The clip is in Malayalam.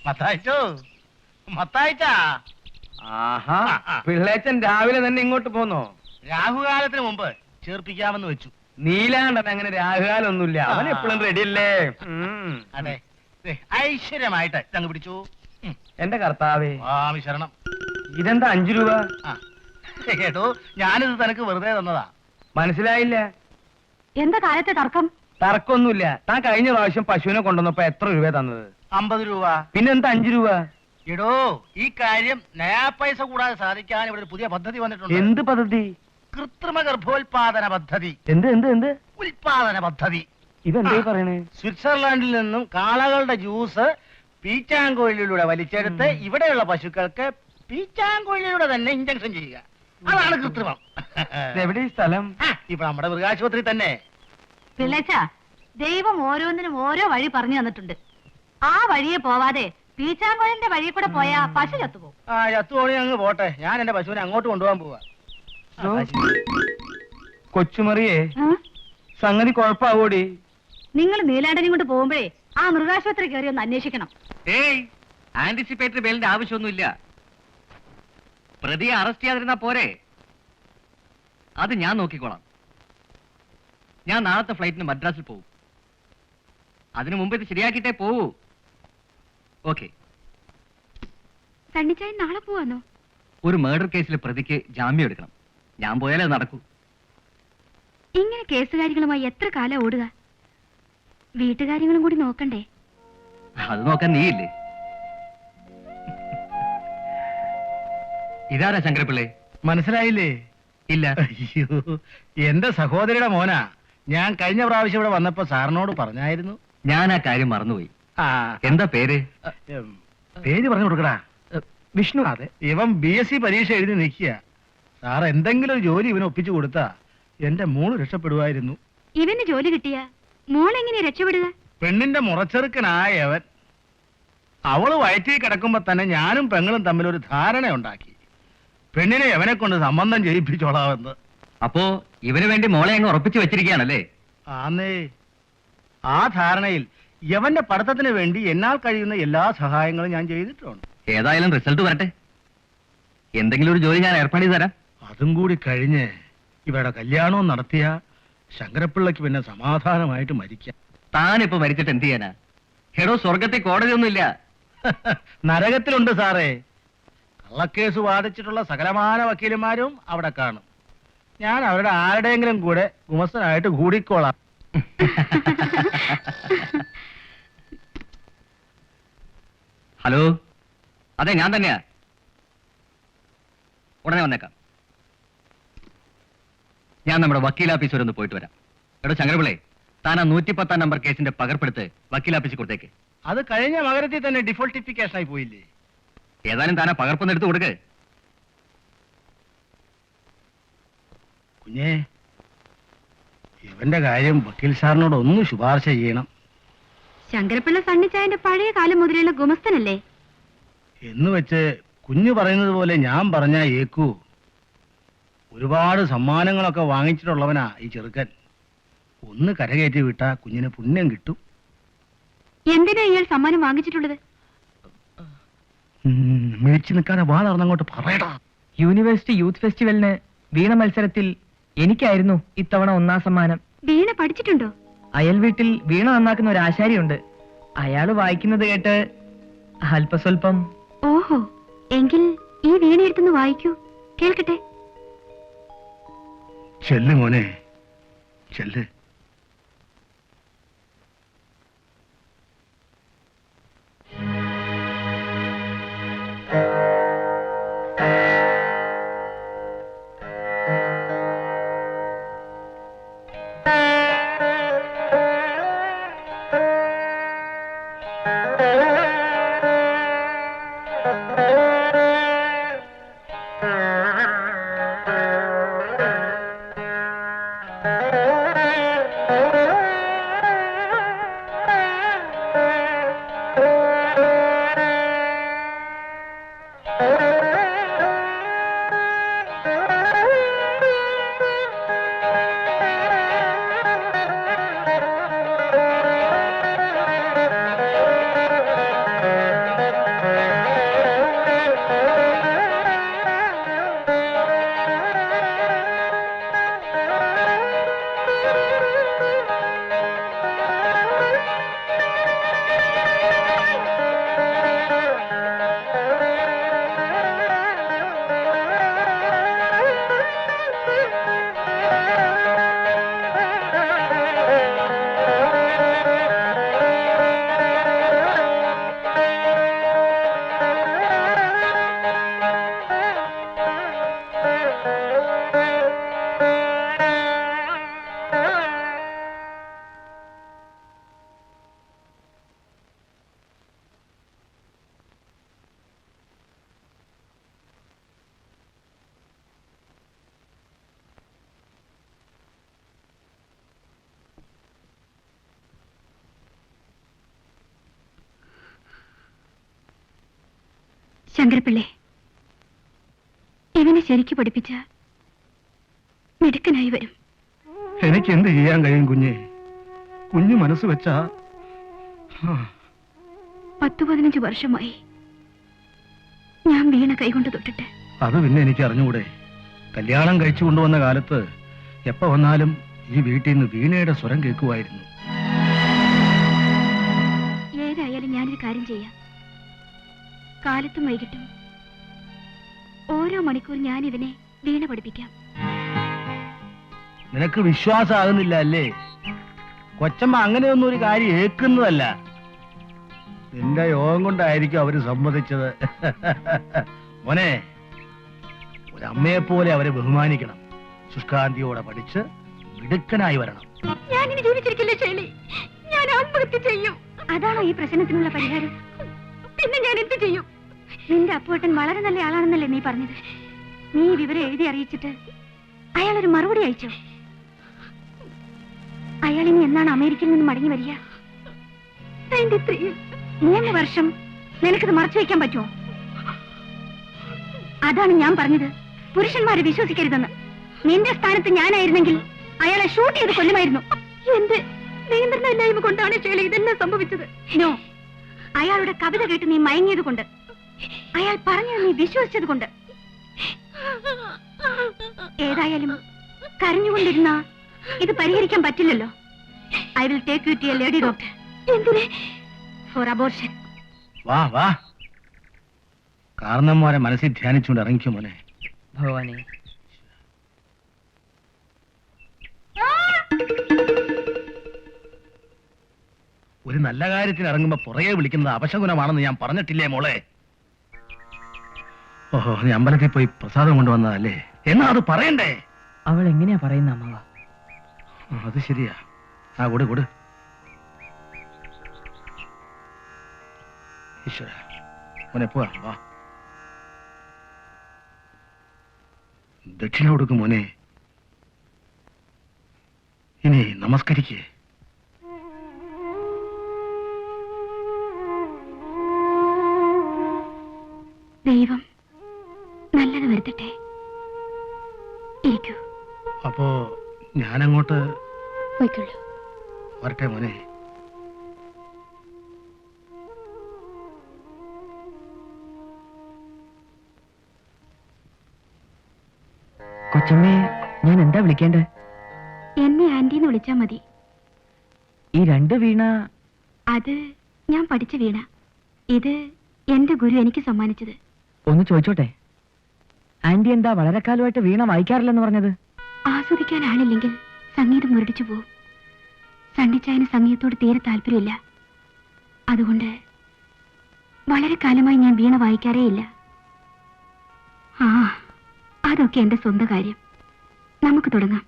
മത്തായിച്ചോ, മത്തായിച്ചാ. ആഹാ, പിള്ളേച്ചൻ രാവിലെ തന്നെ ഇങ്ങോട്ട് പോന്നോ? രാഹുകാലത്തിന് മുമ്പ് ചേർപ്പിക്കാമെന്ന് വെച്ചു. നീലാണ്ടൻ അങ്ങനെ രാഹുകാലൊന്നുമില്ല, അവൻ എപ്പോഴും റെഡിയല്ലേ. അതെ, ഐശ്വര്യമായിട്ട് അങ്ങ് പിടിച്ചു. എന്റെ കർത്താവേ, സ്വാമി ശരണം. ഇതെന്താ 5 രൂപ? കേട്ടോ, ഞാനിത് തനക്ക് വെറുതെ തന്നതാ. മനസ്സിലായില്ല. എന്താ കാലത്തെ തർക്കം? തർക്കമൊന്നുമില്ല. താൻ കഴിഞ്ഞ പ്രാവശ്യം പശുവിനെ കൊണ്ടുവന്നപ്പോ എത്ര രൂപ തന്നത്? 50 രൂപ. പിന്നെന്താ 5 രൂപ? എടോ, ഈ കാര്യം നയാ പൈസ കൂടാതെ സാധിക്കാൻ ഇവിടെ ഒരു പുതിയ പദ്ധതി വന്നിട്ടുണ്ട്. എന്ത് പദ്ധതി? കൃത്രിമ ഗർഭോത്പാദന പദ്ധതി. എന്ത് എന്ത് എന്ത് ഉൽപാദന പദ്ധതി. ഇതെന്താ പറയണേ? സ്വിറ്റ്സർലാൻഡിൽ നിന്നും കാളകളുടെ ജ്യൂസ് പീച്ചാങ്കുഴലിലൂടെ വലിച്ചെടുത്ത് ഇവിടെയുള്ള പശുക്കൾക്ക് പീച്ചാങ്കുഴലിലൂടെ തന്നെ ഇഞ്ചക്ഷൻ ചെയ്യുക. അതാണ് കൃത്രിമം. എവിടെ സ്ഥലം? ഇപ്പൊ നമ്മുടെ മൃഗാശുപത്രി തന്നെ. പിള്ളേച്ച, ദൈവം ഓരോന്നിനും ഓരോ വഴി പറഞ്ഞു തന്നിട്ടുണ്ട്. ആ വഴിയെ പോവാതെ പീച്ചാങ്കോലിന്റെ വഴി കൂടെ പോയാ പശു ചത്തുപോകും. ചത്തുപോണി അങ്ങ് പോട്ടെ, ഞാൻ എന്റെ പശുവിനെ അങ്ങോട്ട് കൊണ്ടുപോകാൻ പോവാ. കൊച്ചുമറിയേ, സംഗതി കുഴപ്പാവോടി? നിങ്ങൾ നീലാണ്ടനും കൊണ്ട് പോകുമ്പോഴേ ആ മൃഗാശുപത്രി കയറി ഒന്ന് അന്വേഷിക്കണം. ഏയ്, ആന്റിസിപ്പേറ്ററി ബെയിലിന്റെ ആവശ്യമൊന്നുമില്ല. പ്രതിയെ അറസ്റ്റ് ചെയ്യാതിരുന്നാ പോരെ? അത് ഞാൻ നോക്കിക്കോളാം. ഞാൻ നാളത്തെ ഫ്ലൈറ്റിന് മദ്രാസിൽ പോകും. അതിനു മുമ്പ് ഇത് ശരിയാക്കിയിട്ടേ പോവൂ. ഓക്കെ. സണ്ണിച്ചായൻ നാളെ പോവാന്നോ? ഒരു മർഡർ കേസിലെ പ്രതിക്ക് ജാമ്യം എടുക്കണം. ഞാൻ പോയാലേ നടക്കൂ. ഇങ്ങനെ കേസുകാരികളുമായി എത്ര കാലം ഓടുക? വീട്ടുകാര്യങ്ങളും കൂടി നോക്കണ്ടേ? അത് നോക്കാൻ നീയില്ലേ? ഇതാരാ ശങ്കരപ്പിള്ളേ? മനസ്സിലായില്ലേ? ഇല്ല. അയ്യോ, എന്റെ സഹോദരിയുടെ മോനാ. ഞാൻ കഴിഞ്ഞ പ്രാവശ്യം ഇവിടെ വന്നപ്പോ സാറിനോട് പറഞ്ഞായിരുന്നു. ഞാൻ ആ കാര്യം മറന്നുപോയി. എന്താ എന്താ പേര്? പേര് പറഞ്ഞു കൊടുക്കടാ. വിഷ്ണു. അതെ, ഇവൻ BSc പരീക്ഷ എഴുതി നിൽക്കുക. സാർ എന്തെങ്കിലും ഒരു ജോലി ഇവന് ഒപ്പിച്ചു കൊടുത്താ എന്റെ മോള് രക്ഷപ്പെടുമായിരുന്നു. ഇവന് ജോലി കിട്ടിയ മോളെങ്ങനെ രക്ഷപ്പെടുക? പെണ്ണിന്റെ മുറച്ചെറുക്കനായവൻ. അവള് വയറ്റിൽ കിടക്കുമ്പോ തന്നെ ഞാനും പെങ്ങളും തമ്മിലൊരു ധാരണ ഉണ്ടാക്കി. പെണ്ണിനെ എവനെ കൊണ്ട് സംബന്ധം ചെയ്യിപ്പിച്ചോളാമെന്ന്. അപ്പോ ഇവന് വേണ്ടി മോളെ അങ്ങ് ഉറപ്പിച്ചു വെച്ചിരിക്കുകയാണല്ലേ? ആന്നേ. ആ ധാരണയിൽ യവന്റെ പഠിത്തത്തിന് വേണ്ടി എന്നാൽ കഴിയുന്ന എല്ലാ സഹായങ്ങളും ഞാൻ ചെയ്തിട്ടുണ്ട്. ഏതായാലും റിസൾട്ട് വരട്ടെ. എന്തെങ്കിലും ഒരു ജോലി ഞാൻ ഏർപ്പാട് ചെയ്ത് തരാം. അതും കൂടി കഴിഞ്ഞ് ഇവരുടെ കല്യാണവും നടത്തിയ ശങ്കരപ്പിള്ളക്ക് പിന്നെ സമാധാനമായിട്ട് മരിക്കാം. താനിപ്പോ മരിച്ചിട്ട് എന്ത് ചെയ്യാനാ? ഹെടോ, സ്വർഗത്തിൽ കോടതിയൊന്നുമില്ല. നരകത്തിലുണ്ട് സാറേ. കള്ളക്കേസ് വാദിച്ചിട്ടുള്ള സകലമാന വക്കീലന്മാരും അവിടെ കാണും. ഞാൻ അവരുടെ ആരുടെയെങ്കിലും കൂടെ ഗുമസ്തനായിട്ട് കൂടിക്കോളാം. ഹലോ, അതെ, ഞാൻ തന്നെയാ. ഉടനെ വന്നേക്കാം. ഞാൻ നമ്മുടെ വക്കീലാഫീസ് വരെ ഒന്ന് പോയിട്ട് വരാം. എടോ ശങ്കരപിള്ളേ, താൻ ആ 110 നമ്പർ കേസിന്റെ പകർപ്പെടുത്ത് വക്കീലാഫീസിൽ കൊടുത്തേക്ക്. അത് കഴിഞ്ഞ മകരത്തിൽ തന്നെ ഡിഫോൾട്ടിഫിക്കേഷൻ ആയി പോയില്ലേ? ഏതായാലും താൻ ആ പകർപ്പൊന്ന് എടുത്ത് കൊടുക്ക്. കുഞ്ഞേ, ഇവന്റെ കാര്യം വക്കീൽ സാറിനോട് ഒന്ന് ശുപാർശ ചെയ്യണം. ശങ്കരപ്പിള്ള സണ്ണിച്ചായന്റെ പഴയ കാലം മുതലുള്ള ഗുമസ്തനല്ലേ? എന്ന് വെച്ച് കുഞ്ഞു പറയുന്നത് പോലെ ഞാൻ പറഞ്ഞാ ഏക്കൂ. ഒരുപാട് സമ്മാനങ്ങളൊക്കെ വാങ്ങിച്ചിട്ടുള്ളവനാ ഈ ചെറുക്കൻ. ഒന്ന് കരകയറ്റി വിട്ടാ കുഞ്ഞിന് പുണ്യം കിട്ടും. എന്തിനാ ഇയാൾ സമ്മാനം വാങ്ങിച്ചിട്ടുള്ളത്? മിഴിച്ചു നിൽക്കാതെ വാ നടന്നങ്ങോട്ട് പറയടാ. യൂണിവേഴ്സിറ്റി യൂത്ത് ഫെസ്റ്റിവലിന് വീണ മത്സരത്തിൽ എനിക്കായിരുന്നു ഇത്തവണ 1ാം സമ്മാനം. വീണ പഠിച്ചിട്ടുണ്ടോ? അയൽ വീട്ടിൽ വീണ നന്നാക്കുന്ന ഒരു ആശാരിയുണ്ട്. അയാള് വായിക്കുന്നത് കേട്ട് അല്പസ്വല്പം. ഓഹോ, എങ്കിൽ ഈ വീണ എടുത്തുനിന്ന് വായിക്കൂ, കേൾക്കട്ടെ. ചെല്ല് മോനെ, ചെല്ല്. ശങ്കരപ്പിള്ളേ, ഇവനെ ശരിക്ക് പഠിപ്പിച്ച മിടുക്കനായി വരും. എനിക്ക് എന്ത് ചെയ്യാൻ കഴിയും കുഞ്ഞെ? കുഞ്ഞു മനസ്സ് വെച്ചാ 10-15 വർഷമായി ഞാൻ വീണ കൈകൊണ്ട് തൊട്ടിട്ട്. അത് പിന്നെ എനിക്ക് അറിഞ്ഞുകൂടെ? കല്യാണം കഴിച്ചു കൊണ്ടുവന്ന കാലത്ത് എപ്പോ വന്നാലും ഈ വീട്ടിൽ നിന്ന് വീണയുടെ സ്വരം കേൾക്കുമായിരുന്നു. ഏതായാലും ഞാനൊരു കാര്യം ചെയ്യാം. കാലത്തും വൈകിട്ടും ഓരോ മണിക്കൂർ ഞാൻ ഇവനെ വീണ പഠിപ്പിക്കാം. നിനക്ക് വിശ്വാസമാകുന്നില്ല അല്ലേ? കൊച്ചമ്മ അങ്ങനെയൊന്നും ഒരു കാര്യം ഏക്കുന്നതല്ല. നിന്റെ യോഗം കൊണ്ടായിരിക്കും അവര് സമ്മതിച്ചത്. മോനെ, ഒരമ്മയെ പോലെ അവരെ ബഹുമാനിക്കണം. ശുഷ്കാന്തിയോടെ പഠിച്ച് മിടുക്കനായി വരണം. ഞാനിനി ജീവിച്ചിരിക്കില്ല ശൈലി. ഞാൻ ആത്മഹത്യ ചെയ്യും. അതാണോ ഈ പ്രശ്നത്തിനുള്ള പരിഹാരം? പിന്നെ ഞാൻ എന്ത് ചെയ്യും? നിന്റെ അപ്പുവേട്ടൻ വളരെ നല്ല ആളാണെന്നല്ലേ നീ പറഞ്ഞത്? നീ വിവരം എഴുതി അറിയിച്ചിട്ട് അയാളൊരു മറുപടി അയച്ചോ? അയാളിനി എന്നാണ് അമേരിക്കയിൽ നിന്ന് മടങ്ങി വരിക? 3 വർഷം നിനക്കത് മറച്ചു വെക്കാൻ പറ്റുമോ? അതാണ് ഞാൻ പറഞ്ഞത്, പുരുഷന്മാരെ വിശ്വസിക്കരുതെന്ന്. നിന്റെ സ്ഥാനത്ത് ഞാനായിരുന്നെങ്കിൽ അയാളെ ഷൂട്ട് ചെയ്ത് കൊല്ലുമായിരുന്നു. എന്റെ നിയന്ത്രണമില്ലായ്മ കൊണ്ടാണ് ശൈല ഇതെല്ലാം സംഭവിച്ചത്. നോ, അയാളുടെ കവിത കേട്ട് നീ മയങ്ങിയത് കൊണ്ട്, അയാൾ പറഞ്ഞത് നീ വിശ്വസിച്ചത് കൊണ്ട്. ഏതായാലും കരഞ്ഞുകൊണ്ടിരുന്ന ഇത് പരിഹരിക്കാൻ പറ്റില്ലല്ലോ. I will take you to a lady doctor. എന്തിനെ? For abortion. വാ വാ, കാരണന്മാരെ മനസ്സിൽ ധ്യാനിച്ചുകൊണ്ട് ഇറങ്ങിക്കും മോനെ. ഭഗവാനെ, ഒരു നല്ല കാര്യത്തിന് ഇറങ്ങുമ്പോ പുറകെ വിളിക്കുന്നത് അപശകുനമാണെന്ന് ഞാൻ പറഞ്ഞിട്ടില്ലേ മോളെ? ഓഹോ, നീ അമ്പലത്തിൽ പോയി പ്രസാദം കൊണ്ടുവന്നതല്ലേ? എന്നാ അത് പറയണ്ടേ? അവൾ എങ്ങനെയാ പറയുന്ന അമ്മവ? അത് ശരിയാ. ആ കൊടു കൊടു. ഈശ്വര, മോനെ പോവാ. വാ, ദക്ഷിണ കൊടുക്കും മോനെ. ഇനി നമസ്കരിക്കേ. ദൈവം നല്ലത് വരുത്തട്ടെ. ഇരിക്കൂ. അപ്പോ ഞാനങ്ങോട്ട് പോയിക്കൊള്ളൂ. വരട്ടെ മോനെ. കൊച്ചമ്മേ, ഞാൻ എന്താ വിളിക്കേണ്ടത്? എന്നെ ആന്റിന്ന് വിളിച്ചാ മതി. ഈ 2 വീണ? അത് ഞാൻ പഠിച്ച വീണ. ഇത് എന്റെ ഗുരു എനിക്ക് സമ്മാനിച്ചത്. ഒന്ന് ചോദിച്ചോട്ടെ, ആന്റി എന്താ വളരെ കാലമായിട്ട് വീണ വായിക്കാറില്ലെന്ന് പറഞ്ഞത്? ആസ്വദിക്കാൻ ആളില്ലെങ്കിൽ സംഗീതം മുരടിച്ചു പോവും. സണ്ണിച്ചായന് സംഗീതത്തോട് തീരെ താല്പര്യമില്ല. അതുകൊണ്ട് വളരെ കാലമായി ഞാൻ വീണ വായിക്കാറേ ഇല്ല. ആ, അതൊക്കെ എന്റെ സ്വന്തം കാര്യം. നമുക്ക് തുടങ്ങാം.